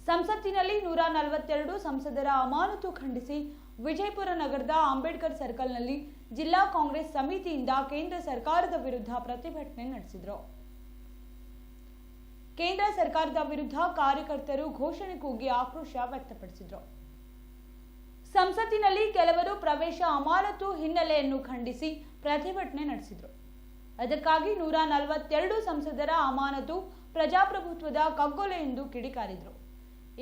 ಸಂಸತ್ತಿನಲ್ಲಿ 142 ಸಂಸದರ ಅಮಾನತು ಖಂಡಿಸಿ ವಿಜಯಪುರ ನಗರದ ಅಂಬೇಡ್ಕರ್ ಸರ್ಕಲ್ನಲ್ಲಿ ಜಿಲ್ಲಾ ಕಾಂಗ್ರೆಸ್ ಸಮಿತಿಯಿಂದ ಕೇಂದ್ರ ಸರ್ಕಾರದ ವಿರುದ್ಧ ಪ್ರತಿಭಟನೆ ನಡೆಸಿದರು. ಕೇಂದ್ರ ಸರ್ಕಾರದ ವಿರುದ್ಧ ಕಾರ್ಯಕರ್ತರು ಘೋಷಣೆ ಕೂಗಿ ಆಕ್ರೋಶ ವ್ಯಕ್ತಪಡಿಸಿದರು. ಸಂಸತ್ತಿನಲ್ಲಿ ಕೆಲವರು ಪ್ರವೇಶ ಅಮಾನತು ಹಿನ್ನೆಲೆಯನ್ನು ಖಂಡಿಸಿ ಪ್ರತಿಭಟನೆ ನಡೆಸಿದರು. ಅದಕ್ಕಾಗಿ 142 ಸಂಸದರ ಅಮಾನತು ಪ್ರಜಾಪ್ರಭುತ್ವದ ಕಗ್ಗೊಲೆ ಎಂದು ಕಿಡಿಕಾರಿದರು.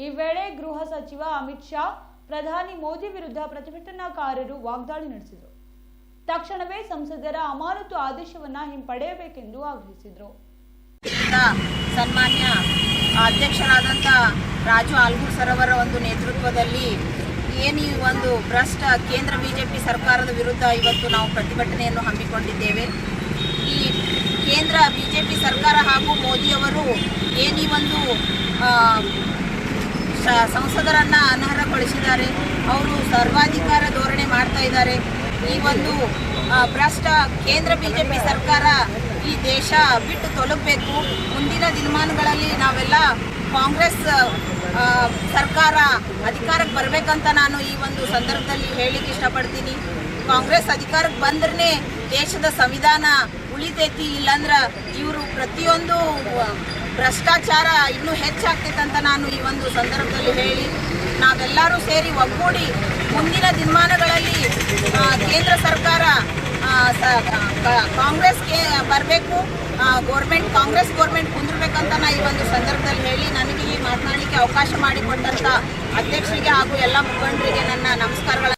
ಈ ವೇಳೆ ಗೃಹ ಸಚಿವ ಅಮಿತ್ ಶಾ ಪ್ರಧಾನಿ ಮೋದಿ ವಿರುದ್ಧ ಪ್ರತಿಭಟನಾಕಾರರು ವಾಗ್ದಾಳಿ ನಡೆಸಿದರು. ತಕ್ಷಣವೇ ಸಂಸದರ ಅಮಾನತು ಆದೇಶವನ್ನು ಹಿಂಪಡೆಯಬೇಕೆಂದು ಆಗ್ರಹಿಸಿದರು. ಸನ್ಮಾನ್ಯ ಅಧ್ಯಕ್ಷರಾದಂಥ ರಾಜು ಆಲ್ಗೂರ್ ಸರ್ ಅವರ ಒಂದು ನೇತೃತ್ವದಲ್ಲಿ ಏನು ಒಂದು ಭ್ರಷ್ಟ ಕೇಂದ್ರ ಬಿಜೆಪಿ ಸರ್ಕಾರದ ವಿರುದ್ಧ ಇವತ್ತು ನಾವು ಪ್ರತಿಭಟನೆಯನ್ನು ಹಮ್ಮಿಕೊಂಡಿದ್ದೇವೆ. ಈ ಕೇಂದ್ರ ಬಿಜೆಪಿ ಸರ್ಕಾರ ಹಾಗೂ ಮೋದಿಯವರು ಏನು ಒಂದು ಸಂಸದರನ್ನು ಅನರ್ಹಗೊಳಿಸಿದ್ದಾರೆ. ಅವರು ಸರ್ವಾಧಿಕಾರ ಧೋರಣೆ ಮಾಡ್ತಾ ಇದ್ದಾರೆ. ಈ ಒಂದು ಭ್ರಷ್ಟ ಕೇಂದ್ರ ಬಿಜೆಪಿ ಸರ್ಕಾರ ಈ ದೇಶ ಬಿಟ್ಟು ತೊಲಗಬೇಕು. ಮುಂದಿನ ದಿನಮಾನಗಳಲ್ಲಿ ನಾವೆಲ್ಲ ಕಾಂಗ್ರೆಸ್ ಸರ್ಕಾರ ಅಧಿಕಾರಕ್ಕೆ ಬರಬೇಕಂತ ನಾನು ಈ ಒಂದು ಸಂದರ್ಭದಲ್ಲಿ ಹೇಳಲಿಕ್ಕೆ ಇಷ್ಟಪಡ್ತೀನಿ. ಕಾಂಗ್ರೆಸ್ ಅಧಿಕಾರಕ್ಕೆ ಬಂದ್ರೆ ದೇಶದ ಸಂವಿಧಾನ ಉಳಿತೈತಿ, ಇಲ್ಲಾಂದ್ರೆ ಇವರು ಪ್ರತಿಯೊಂದು ಭ್ರಷ್ಟಾಚಾರ ಇನ್ನೂ ಹೆಚ್ಚಾಗ್ತೈತೆ ಅಂತ ನಾನು ಈ ಒಂದು ಸಂದರ್ಭದಲ್ಲಿ ಹೇಳಿ, ನಾವೆಲ್ಲರೂ ಸೇರಿ ಒಗ್ಗೂಡಿ ಮುಂದಿನ ದಿನಮಾನಗಳಲ್ಲಿ ಕೇಂದ್ರ ಸರ್ಕಾರ ಕಾಂಗ್ರೆಸ್ಗೆ ಬರಬೇಕು, ಕಾಂಗ್ರೆಸ್ ಗೋರ್ಮೆಂಟ್ ಕುಂದಿರ್ಬೇಕಂತ ನಾನು ಈ ಒಂದು ಸಂದರ್ಭದಲ್ಲಿ ಹೇಳಿ, ನನಗೆ ಈ ಮಾತನಾಡಲಿಕ್ಕೆ ಅವಕಾಶ ಮಾಡಿಕೊಟ್ಟಂಥ ಅಧ್ಯಕ್ಷರಿಗೆ ಹಾಗೂ ಎಲ್ಲ ಮುಖಂಡರಿಗೆ ನನ್ನ ನಮಸ್ಕಾರಗಳ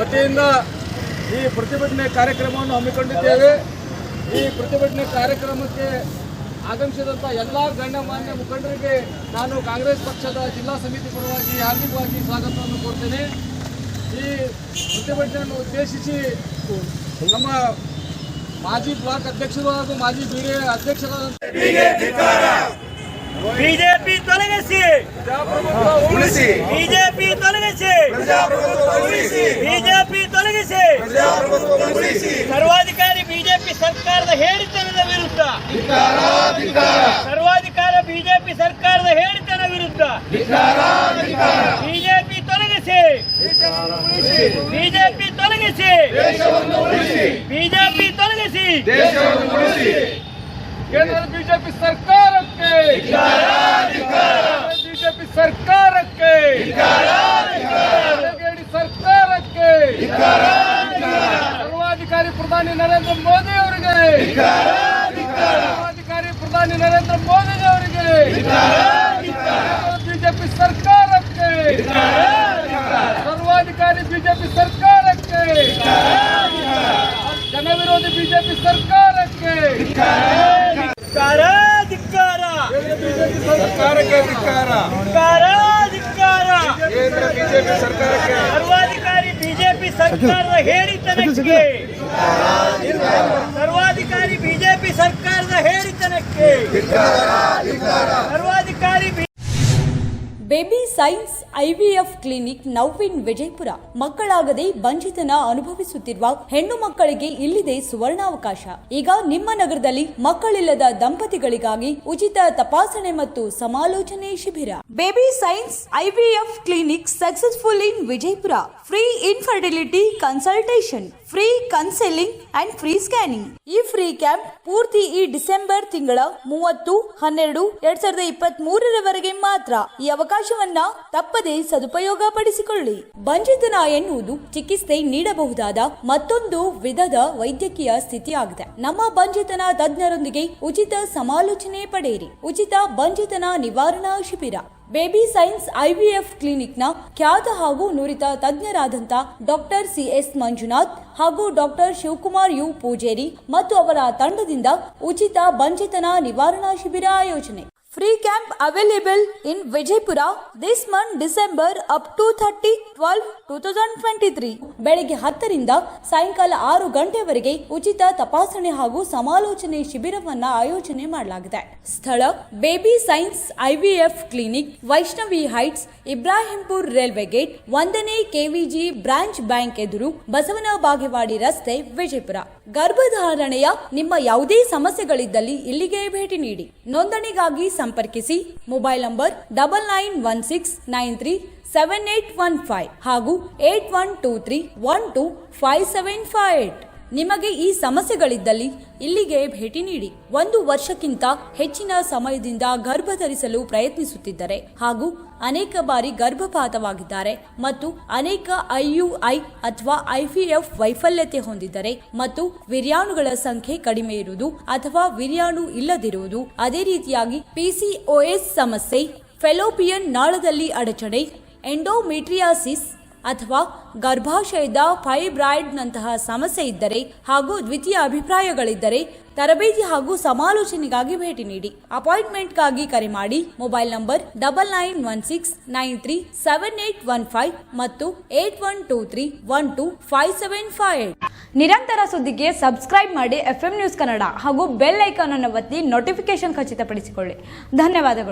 ವತಿಯಿಂದ ಈ ಪ್ರತಿಭಟನೆ ಕಾರ್ಯಕ್ರಮವನ್ನು ಹಮ್ಮಿಕೊಂಡಿದ್ದೇವೆ. ಈ ಪ್ರತಿಭಟನೆ ಕಾರ್ಯಕ್ರಮಕ್ಕೆ ಆಗಮಿಸಿದಂಥ ಎಲ್ಲ ಗಣ್ಯಮಾನ್ಯ ಮುಖಂಡರಿಗೆ ನಾನು ಕಾಂಗ್ರೆಸ್ ಪಕ್ಷದ ಜಿಲ್ಲಾ ಸಮಿತಿ ಪರವಾಗಿ ಹಾರ್ದಿಕವಾಗಿ ಸ್ವಾಗತವನ್ನು ಕೋರ್ತೇನೆ. ಈ ಪ್ರತಿಭಟನೆಯನ್ನು ಉದ್ದೇಶಿಸಿ ನಮ್ಮ ಮಾಜಿ ಬ್ಲಾಕ್ ಅಧ್ಯಕ್ಷರು ಹಾಗೂ ಮಾಜಿ ಬಿಡಿಎ ಅಧ್ಯಕ್ಷರಾದ ಬಿಜೆಪಿ ತೊಲಗಿಸಿ, ಬಿಜೆಪಿ ತೊಲಗಿಸಿ, ಬಿಜೆಪಿ ತೊಲಗಿಸಿ, ಸರ್ವಾಧಿಕಾರಿ ಬಿಜೆಪಿ ಸರ್ಕಾರದ ಹೇಳಿತನದ ವಿರುದ್ಧ, ಸರ್ವಾಧಿಕಾರ ಬಿಜೆಪಿ ಸರ್ಕಾರದ ಹೇಳಿತನ ವಿರುದ್ಧ ಬಿಜೆಪಿ ತೊಲಗಿಸಿ, ಬಿಜೆಪಿ ತೊಲಗಿಸಿ, ಬಿಜೆಪಿ ತೊಲಗಿಸಿ, ಕೇಂದ್ರದ ಬಿಜೆಪಿ ಸರ್ಕಾರಕ್ಕೆ, ಬಿಜೆಪಿ ಸರ್ಕಾರಕ್ಕೆ, ಸರ್ಕಾರಕ್ಕೆ, ಸರ್ವಾಧಿಕಾರಿ ಪ್ರಧಾನಿ ನರೇಂದ್ರ ಮೋದಿ ಅವರಿಗೆ, ಸರ್ವಾಧಿಕಾರಿ ಪ್ರಧಾನಿ ನರೇಂದ್ರ ಮೋದಿ ಅವರಿಗೆ, ಬಿಜೆಪಿ ಸರ್ಕಾರಕ್ಕೆ, ಸರ್ವಾಧಿಕಾರಿ ಬಿಜೆಪಿ ಸರ್ಕಾರಕ್ಕೆ, ಜನವಿರೋಧಿ ಬಿಜೆಪಿ ಸರ್ಕಾರಕ್ಕೆ, ಸರ್ವಾಧಿಕಾರಿ ಬಿಜೆಪಿ ಸರ್ಕಾರದ ಹೇಳಿತನಕ್ಕೆ, ಸರ್ವಾಧಿಕಾರಿ ಬಿಜೆಪಿ ಸರ್ಕಾರದ ಹೇಳಿತನಕ್ಕೆ, ಸರ್ವಾಧಿಕಾರಿ baby science IVF clinic now in Vijayapura. ಮಕ್ಕಳಾಗದೆ ಬಂಚಿತನ ಅನುಭವಿಸುತ್ತಿರುವ ಹೆಣ್ಣು ಮಕ್ಕಳಿಗೆ ಇಲ್ಲಿದೆ ಸುವರ್ಣಾವಕಾಶ. ಈಗ ನಿಮ್ಮ ನಗರದಲ್ಲಿ ಮಕ್ಕಳಿಲ್ಲದ ದಂಪತಿಗಳಿಗಾಗಿ ಉಚಿತ ತಪಾಸಣೆ ಮತ್ತು ಸಮಾಲೋಚನೆ ಶಿಬಿರ. Baby science IVF clinic successful in Vijayapura. Free infertility consultation, free counselling and free scanning. ಈ ಫ್ರೀ ಕ್ಯಾಂಪ್ ಪೂರ್ತಿ ಈ ಡಿಸೆಂಬರ್ ತಿಂಗಳ 30-12-2023 ಮಾತ್ರ. ಈ ಅವಕಾಶವನ್ನ ತಪ್ಪದೆ ಸದುಪಯೋಗ ಪಡಿಸಿಕೊಳ್ಳಿ. ಬಂಚಿತನ ಎನ್ನುವುದು ಚಿಕಿತ್ಸೆ ನೀಡಬಹುದಾದ ಮತ್ತೊಂದು ವಿಧದ ವೈದ್ಯಕೀಯ ಸ್ಥಿತಿಯಾಗಿದೆ. ನಮ್ಮ ಬಂಚಿತನ ತಜ್ಞರೊಂದಿಗೆ ಉಚಿತ ಸಮಾಲೋಚನೆ ಪಡೆಯಿರಿ. ಉಚಿತ ಬಂಚಿತನ ನಿವಾರಣಾ ಶಿಬಿರ. ಬೇಬಿ ಸೈನ್ಸ್ ಐವಿಎಫ್ ಕ್ಲಿನಿಕ್ನ ಖ್ಯಾತ ಹಾಗೂ ನುರಿತ ತಜ್ಞರಾದಂಥ ಡಾಕ್ಟರ್ ಸಿಎಸ್ ಮಂಜುನಾಥ್ ಹಾಗೂ ಡಾಕ್ಟರ್ ಶಿವಕುಮಾರ್ ಯು ಪೂಜೇರಿ ಮತ್ತು ಅವರ ತಂಡದಿಂದ ಉಚಿತ ಬಂಚಿತನ ನಿವಾರಣಾ ಶಿಬಿರ ಆಯೋಜನೆ. Free camp available in Vijaypura this month December up to 30/12/2023. ಬೆಳಗ್ಗೆ 10ರಿಂದ ಸಾಯಂಕಾಲ 6 ಗಂಟೆವರೆಗೆ ಉಚಿತ ತಪಾಸಣೆ ಹಾಗೂ ಸಮಾಲೋಚನೆ ಶಿಬಿರವನ್ನ ಆಯೋಜನೆ ಮಾಡಲಾಗಿದೆ. ಸ್ಥಳ baby science IVF clinic, Vaishnavi heights, Ibrahimpur railway gate, 1ನೇ ಕೆವಿಜಿ ಬ್ರಾಂಚ್ ಬ್ಯಾಂಕ್ ಎದುರು, ಬಸವನ ಬಾಗೇವಾಡಿ ರಸ್ತೆ, ವಿಜಯಪುರ. ಗರ್ಭಧಾರಣೆಯ ನಿಮ್ಮ ಯಾವುದೇ ಸಮಸ್ಯೆಗಳಿದ್ದಲ್ಲಿ ಇಲ್ಲಿಗೆ ಭೇಟಿ ನೀಡಿ. ನೋಂದಣಿಗಾಗಿ ಸಂಪರ್ಕಿಸಿ. ಮೊಬೈಲ್ ನಂಬರ್ 9916937815 ಹಾಗೂ 8123125758. ನಿಮಗೆ ಈ ಸಮಸ್ಯೆಗಳಿದ್ದಲ್ಲಿ ಇಲ್ಲಿಗೆ ಭೇಟಿ ನೀಡಿ. 1 ವರ್ಷಕ್ಕಿಂತ ಹೆಚ್ಚಿನ ಸಮಯದಿಂದ ಗರ್ಭ ಧರಿಸಲು ಪ್ರಯತ್ನಿಸುತ್ತಿದ್ದರೆ ಹಾಗೂ ಅನೇಕ ಬಾರಿ ಗರ್ಭಪಾತವಾಗಿದ್ದಾರೆ ಮತ್ತು ಅನೇಕ IUI ಅಥವಾ IVF ವೈಫಲ್ಯತೆ ಹೊಂದಿದ್ದರೆ ಮತ್ತು ವಿರ್ಯಾಣುಗಳ ಸಂಖ್ಯೆ ಕಡಿಮೆ ಇರುವುದು ಅಥವಾ ವಿರ್ಯಾಣು ಇಲ್ಲದಿರುವುದು, ಅದೇ ರೀತಿಯಾಗಿ PCOS ಸಮಸ್ಯೆ, ಫೆಲೋಪಿಯನ್ ನಾಳದಲ್ಲಿ ಅಡಚಣೆ, ಎಂಡೋಮೆಟ್ರಿಯಾಸಿಸ್ ಅಥವಾ ಗರ್ಭಾಶಯದ ಫೈಬ್ರಾಯ್ಡ್ನಂತಹ ಸಮಸ್ಯೆ ಇದ್ದರೆ ಹಾಗೂ ದ್ವಿತೀಯ ಅಭಿಪ್ರಾಯಗಳಿದ್ದರೆ ತರಬೇತಿ ಹಾಗೂ ಸಮಾಲೋಚನೆಗಾಗಿ ಭೇಟಿ ನೀಡಿ. ಅಪಾಯಿಂಟ್ಮೆಂಟ್ಗಾಗಿ ಕರೆ ಮಾಡಿ. ಮೊಬೈಲ್ ನಂಬರ್ 9916937815 ಮತ್ತು 8123125758. ನಿರಂತರ ಸುದ್ದಿಗೆ ಸಬ್ಸ್ಕ್ರೈಬ್ ಮಾಡಿ FM ನ್ಯೂಸ್ ಕನ್ನಡ ಹಾಗೂ ಬೆಲ್ ಐಕಾನ್ ಅನ್ನು ಒತ್ತಿ ನೋಟಿಫಿಕೇಶನ್ ಖಚಿತಪಡಿಸಿಕೊಳ್ಳಿ. ಧನ್ಯವಾದಗಳು.